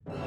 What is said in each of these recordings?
What's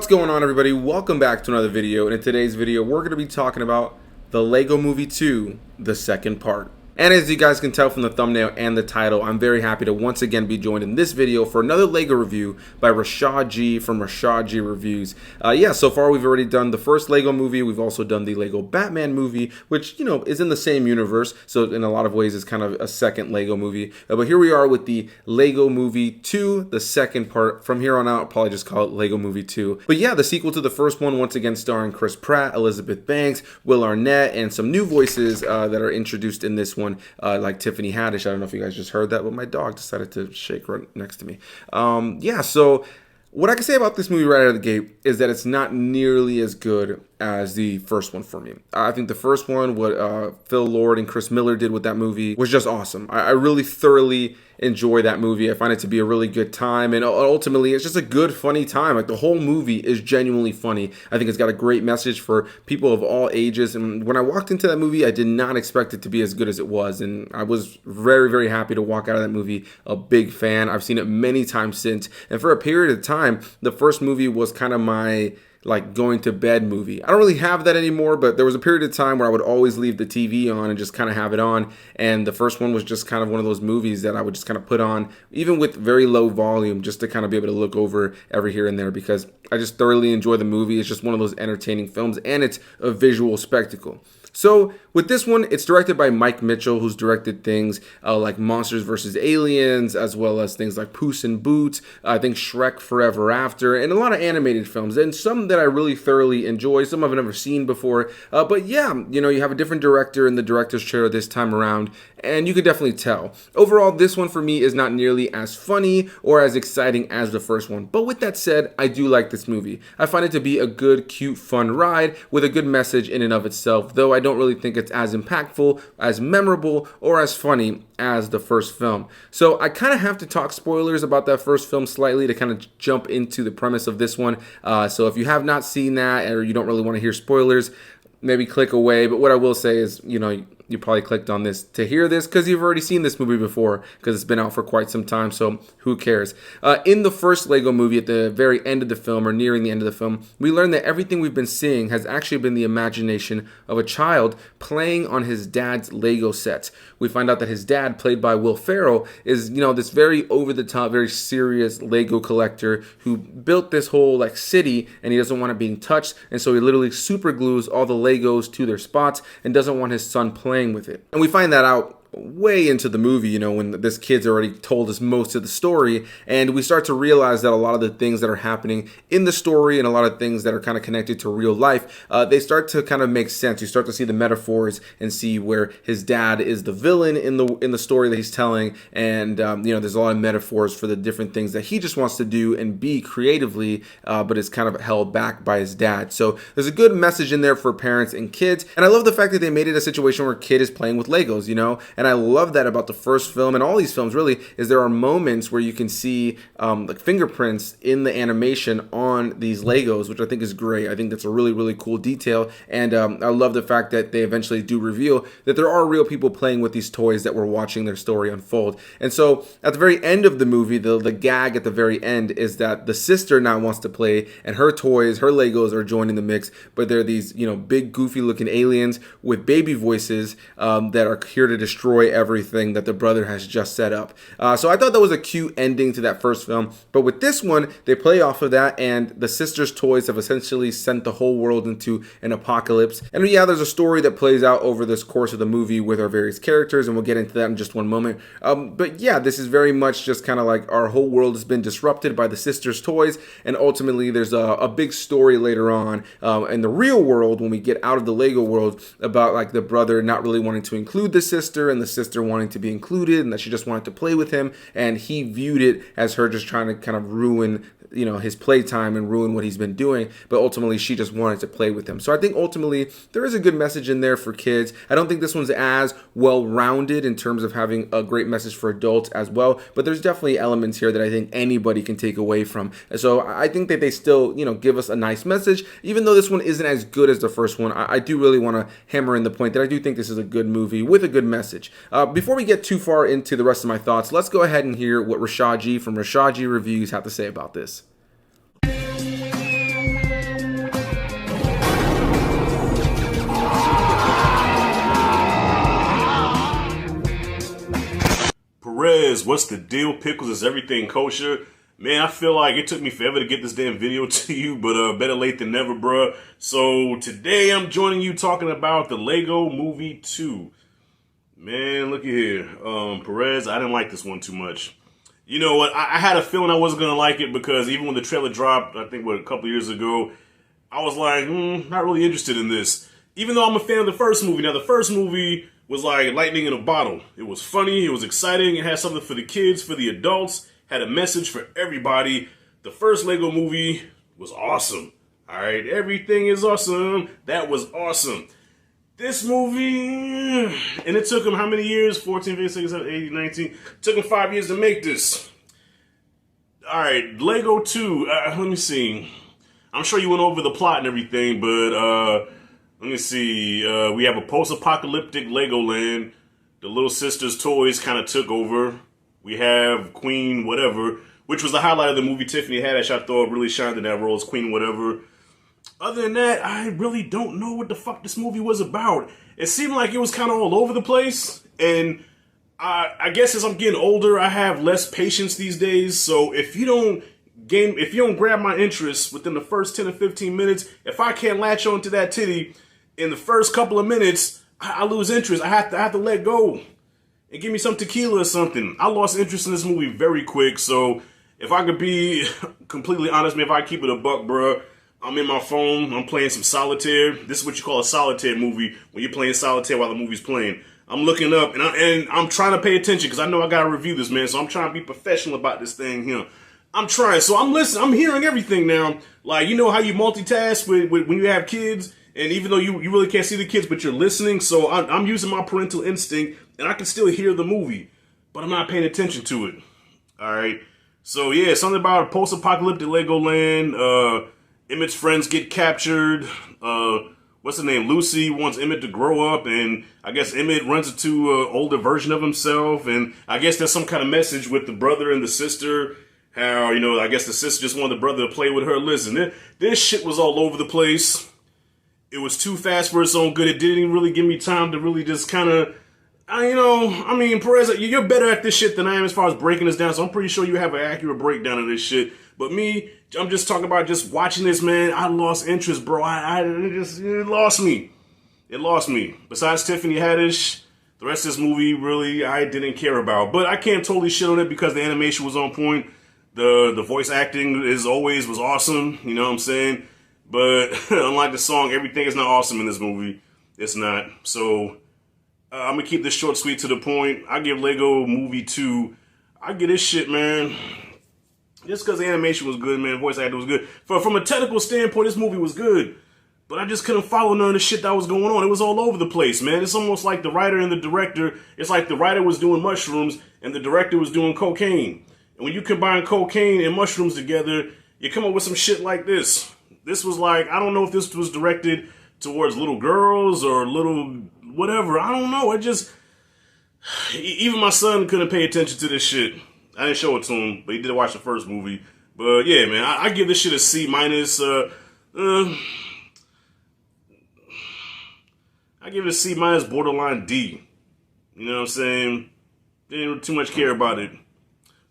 going on, everybody? Welcome back to another video, and in today's video we're going to be talking about the LEGO Movie 2, the second part. And as you guys can tell from the thumbnail and the title, I'm very happy to once again be joined in this video for another LEGO review by Rashad G from Rashad G Reviews. So far we've already done the first LEGO movie. We've also done the LEGO Batman movie, which, you know, is in the same universe. So in a lot of ways it's kind of a second LEGO movie. But here we are with the LEGO Movie 2, the second part. From here on out, I'll probably just call it LEGO Movie 2. But yeah, the sequel to the first one, once again starring Chris Pratt, Elizabeth Banks, Will Arnett, and some new voices that are introduced in this one. Like Tiffany Haddish. I don't know if you guys just heard that, but my dog decided to shake right next to me. So what I can say about this movie right out of the gate is that it's not nearly as good as the first one for me. I think the first one, what Phil Lord and Chris Miller did with that movie was just awesome. I really thoroughly enjoy that movie. I find it to be a really good time, and ultimately it's just a good, funny time. Like, the whole movie is genuinely funny. I think it's got a great message for people of all ages, and when I walked into that movie, I did not expect it to be as good as it was, and I was very, very happy to walk out of that movie a big fan. I've seen it many times since, and for a period of time, the first movie was kind of my going to bed movie. I don't really have that anymore, but there was a period of time where I would always leave the TV on and just kind of have it on, and the first one was just kind of one of those movies that I would just kind of put on, even with very low volume, just to kind of be able to look over every here and there, because I just thoroughly enjoy the movie. It's just one of those entertaining films, and it's a visual spectacle. So with this one, it's directed by Mike Mitchell, who's directed things like Monsters vs. Aliens, as well as things like Puss in Boots, I think Shrek Forever After, and a lot of animated films, and some that I really thoroughly enjoy, some I've never seen before. But yeah, you know, you have a different director in the director's chair this time around, and you could definitely tell. Overall, this one for me is not nearly as funny or as exciting as the first one. But with that said, I do like this movie. I find it to be a good, cute, fun ride with a good message in and of itself, though I don't really think it's as impactful, as memorable, or as funny as the first film. So I kind of have to talk spoilers about that first film slightly to kind of jump into the premise of this one. So if you have not seen that, or you don't really want to hear spoilers, maybe click away. But what I will say is, you know, you probably clicked on this to hear this because you've already seen this movie before, because it's been out for quite some time, so who cares? In the first LEGO movie, at the very end of the film, or nearing the end of the film, we learn that everything we've been seeing has actually been the imagination of a child playing on his dad's LEGO sets. We find out that his dad, played by Will Ferrell, is, you know, this very over-the-top, very serious LEGO collector who built this whole city, and he doesn't want it being touched, and so he literally super glues all the LEGOs to their spots and doesn't want his son playing with it. And we find that out way into the movie, you know, when this kid's already told us most of the story, and we start to realize that a lot of the things that are happening in the story and a lot of things that are kind of connected to real life, they start to kind of make sense. You start to see the metaphors and see where his dad is the villain in the story that he's telling, and you know, there's a lot of metaphors for the different things that he just wants to do and be creatively, but is kind of held back by his dad. So there's a good message in there for parents and kids, and I love the fact that they made it a situation where a kid is playing with Legos, you know. And I love that about the first film, and all these films really, is there are moments where you can see like fingerprints in the animation on these Legos, which I think is great. I think that's a really, really cool detail, and I love the fact that they eventually do reveal that there are real people playing with these toys that we're watching their story unfold. And so at the very end of the movie, the gag at the very end is that the sister now wants to play, and her toys, her Legos are joining the mix, but they're these, you know, big goofy looking aliens with baby voices that are here to destroy everything that the brother has just set up. So I thought that was a cute ending to that first film. But with this one, they play off of that, and the sister's toys have essentially sent the whole world into an apocalypse. And yeah, there's a story that plays out over this course of the movie with our various characters, and we'll get into that in just one moment. But yeah, this is very much just kind of like our whole world has been disrupted by the sister's toys, and ultimately there's a big story later on in the real world, when we get out of the Lego world, about like the brother not really wanting to include the sister, and the sister wanting to be included, and that she just wanted to play with him, and he viewed it as her just trying to kind of ruin you know, his playtime and ruin what he's been doing, but ultimately she just wanted to play with him. So I think ultimately there is a good message in there for kids. I don't think this one's as well-rounded in terms of having a great message for adults as well, but there's definitely elements here that I think anybody can take away from. So I think that they still, you know, give us a nice message. Even though this one isn't as good as the first one, I do really want to hammer in the point that I do think this is a good movie with a good message. Before we get too far into the rest of my thoughts, let's go ahead and hear what Rashad G from Rashad G Reviews have to say about this. Perez, what's the deal? Pickles, is everything kosher? Man, I feel like it took me forever to get this damn video to you, but better late than never, bruh. So today I'm joining you talking about the Lego Movie 2. Man, look at here. Perez, I didn't like this one too much. You know what? I had a feeling I wasn't going to like it because even when the trailer dropped, I think, a couple years ago, I was like, not really interested in this. Even though I'm a fan of the first movie. Now, the first movie was like lightning in a bottle. It was funny. It was exciting. It had something for the kids, for the adults. Had a message for everybody. The first Lego movie was awesome. All right, everything is awesome. That was awesome. This movie, and it took them how many years? 14, 15, 16, 17, 18, 19. Took them 5 years to make this. All right, Lego 2. Let me see. I'm sure you went over the plot and everything, but let me see. We have a post-apocalyptic Legoland. The little sister's toys kind of took over. We have Queen whatever, which was the highlight of the movie. Tiffany Haddish, I thought, really shined in that role as Queen whatever. Other than that, I really don't know what the fuck this movie was about. It seemed like it was kind of all over the place, and I guess as I'm getting older, I have less patience these days. So if you don't grab my interest within the first 10 or 15 minutes, if I can't latch onto that titty in the first couple of minutes, I lose interest. I have to let go and give me some tequila or something. I lost interest in this movie very quick. So if I could be completely honest, man, if I keep it a buck, bruh, I'm in my phone, I'm playing some solitaire. This is what you call a solitaire movie, when you're playing solitaire while the movie's playing. I'm looking up, and I'm trying to pay attention, because I know I gotta review this, man, so I'm trying to be professional about this thing here. I'm trying, so I'm listening, I'm hearing everything now. Like, you know how you multitask when you have kids, and even though you really can't see the kids, but you're listening, so I'm using my parental instinct, and I can still hear the movie, but I'm not paying attention to it. Alright, so yeah, something about a post-apocalyptic Legoland. Emmet's friends get captured. What's her name? Lucy wants Emmet to grow up, and I guess Emmet runs into an older version of himself, and I guess there's some kind of message with the brother and the sister, how, you know, I guess the sister just wanted the brother to play with her. Listen, this shit was all over the place. It was too fast for its own good. It didn't even really give me time to really just kind of, Perez, you're better at this shit than I am as far as breaking this down, so I'm pretty sure you have an accurate breakdown of this shit. But me, I'm just talking about just watching this, man. I lost interest, bro. It lost me. It lost me. Besides Tiffany Haddish, the rest of this movie, really, I didn't care about. But I can't totally shit on it because the animation was on point. The voice acting, as always, was awesome. You know what I'm saying? But unlike the song, everything is not awesome in this movie. It's not. So I'm going to keep this short, sweet, to the point. I give Lego Movie 2. I get this shit, man. Just because the animation was good, man, voice acting was good. From a technical standpoint, this movie was good. But I just couldn't follow none of the shit that was going on. It was all over the place, man. It's almost like the writer and the director, it's like the writer was doing mushrooms and the director was doing cocaine. And when you combine cocaine and mushrooms together, you come up with some shit like this. This was like, I don't know if this was directed towards little girls or little whatever. I don't know. Even my son couldn't pay attention to this shit. I didn't show it to him, but he did watch the first movie. But yeah, man, I give this shit a C minus. I give it a C minus, borderline D. You know what I'm saying? Didn't too much care about it.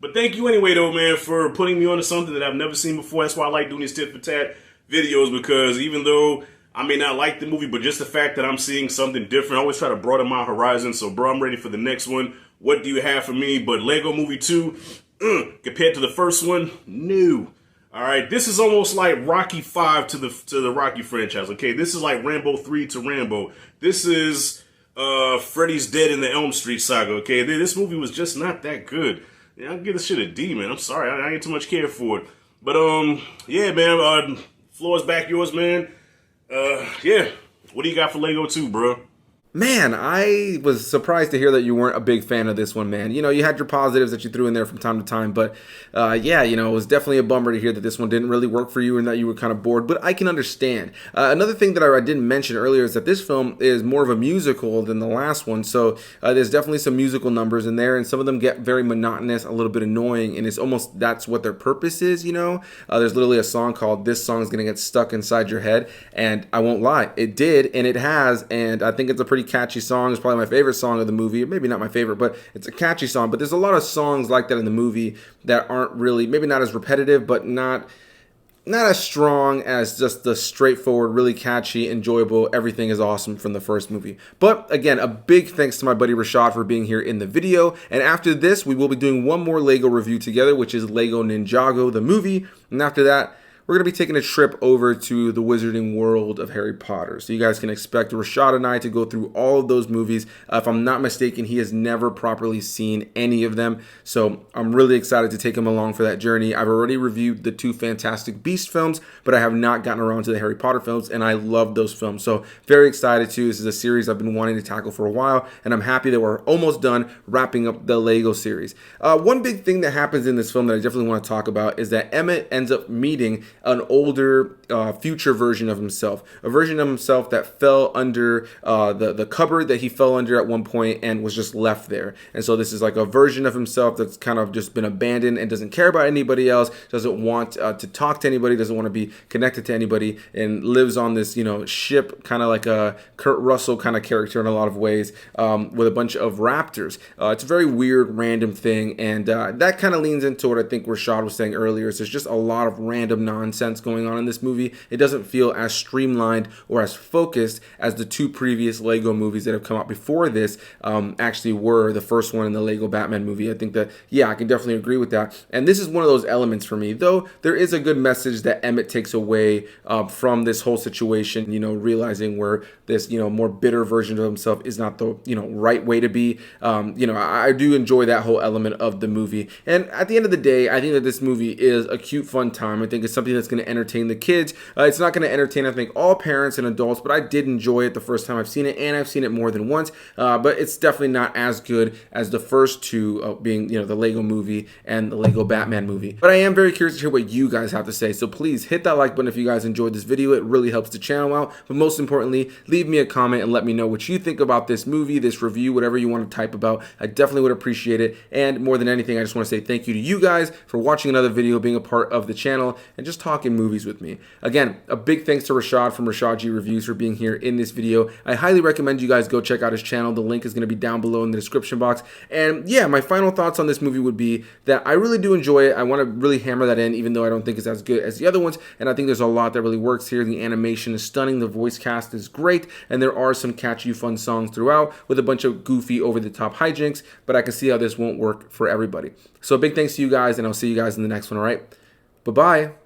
But thank you anyway, though, man, for putting me onto something that I've never seen before. That's why I like doing these tit for tat videos, because even though I may not like the movie, but just the fact that I'm seeing something different, I always try to broaden my horizon. So, bro, I'm ready for the next one. What do you have for me? But Lego Movie 2, compared to the first one, no. All right, this is almost like Rocky 5 to the Rocky franchise, okay? This is like Rambo 3 to Rambo. This is Freddy's Dead in the Elm Street saga, okay? This movie was just not that good. Yeah, I'll give this shit a D, man. I'm sorry, I ain't too much care for it. But yeah, man. Floor is back yours, man. Yeah. What do you got for Lego 2, bro? Man, I was surprised to hear that you weren't a big fan of this one, man. You know, you had your positives that you threw in there from time to time, but yeah, you know, it was definitely a bummer to hear that this one didn't really work for you and that you were kind of bored, but I can understand. Another thing that I didn't mention earlier is that this film is more of a musical than the last one, so there's definitely some musical numbers in there, and some of them get very monotonous, a little bit annoying, and it's almost that's what their purpose is, you know? There's literally a song called This Song's Gonna Get Stuck Inside Your Head, and I won't lie, it did, and it has, and I think it's a pretty catchy song. It's probably my favorite song of the movie. Maybe not my favorite, but it's a catchy song. But there's a lot of songs like that in the movie that aren't really, maybe not as repetitive, but not as strong as just the straightforward, really catchy, enjoyable, everything is awesome from the first movie. But again, a big thanks to my buddy Rashad for being here in the video. And after this, we will be doing one more Lego review together, which is Lego Ninjago, the movie. And after that, we're going to be taking a trip over to the wizarding world of Harry Potter. So you guys can expect Rashad and I to go through all of those movies. If I'm not mistaken, he has never properly seen any of them. So I'm really excited to take him along for that journey. I've already reviewed the 2 Fantastic Beasts films, but I have not gotten around to the Harry Potter films, and I love those films. So very excited too. This is a series I've been wanting to tackle for a while, and I'm happy that we're almost done wrapping up the Lego series. One big thing that happens in this film that I definitely want to talk about is that Emmet ends up meeting an older future version of himself, a version of himself that fell under the cupboard that he fell under at one point and was just left there. And so this is like a version of himself that's kind of just been abandoned and doesn't care about anybody else, doesn't want to talk to anybody, doesn't want to be connected to anybody, and lives on this, you know, ship, kind of like a Kurt Russell kind of character in a lot of ways, with a bunch of raptors. It's a very weird, random thing, and that kind of leans into what I think Rashad was saying earlier. Is there's just a lot of random nonsense going on in this movie. It doesn't feel as streamlined or as focused as the 2 previous Lego movies that have come out before this actually were. The first one in the Lego Batman movie. I think that, yeah, I can definitely agree with that. And this is one of those elements for me, though there is a good message that Emmet takes away from this whole situation, you know, realizing where this, you know, more bitter version of himself is not the, you know, right way to be. You know, I do enjoy that whole element of the movie. And at the end of the day, I think that this movie is a cute, fun time. I think it's something that's going to entertain the kids. It's not going to entertain, I think, all parents and adults, but I did enjoy it the first time I've seen it, and I've seen it more than once. But it's definitely not as good as the first 2, being, you know, the Lego movie and the Lego Batman movie. But I am very curious to hear what you guys have to say. So please hit that like button if you guys enjoyed this video. It really helps the channel out. But most importantly, leave me a comment and let me know what you think about this movie, this review, whatever you want to type about. I definitely would appreciate it. And more than anything, I just want to say thank you to you guys for watching another video, being a part of the channel, and just talking movies with me. Again, a big thanks to Rashad from Rashad G Reviews for being here in this video. I highly recommend you guys go check out his channel. The link is going to be down below in the description box. And yeah, my final thoughts on this movie would be that I really do enjoy it. I want to really hammer that in, even though I don't think it's as good as the other ones. And I think there's a lot that really works here. The animation is stunning. The voice cast is great. And there are some catchy, fun songs throughout with a bunch of goofy, over-the-top hijinks. But I can see how this won't work for everybody. So a big thanks to you guys, and I'll see you guys in the next one, all right? Bye-bye.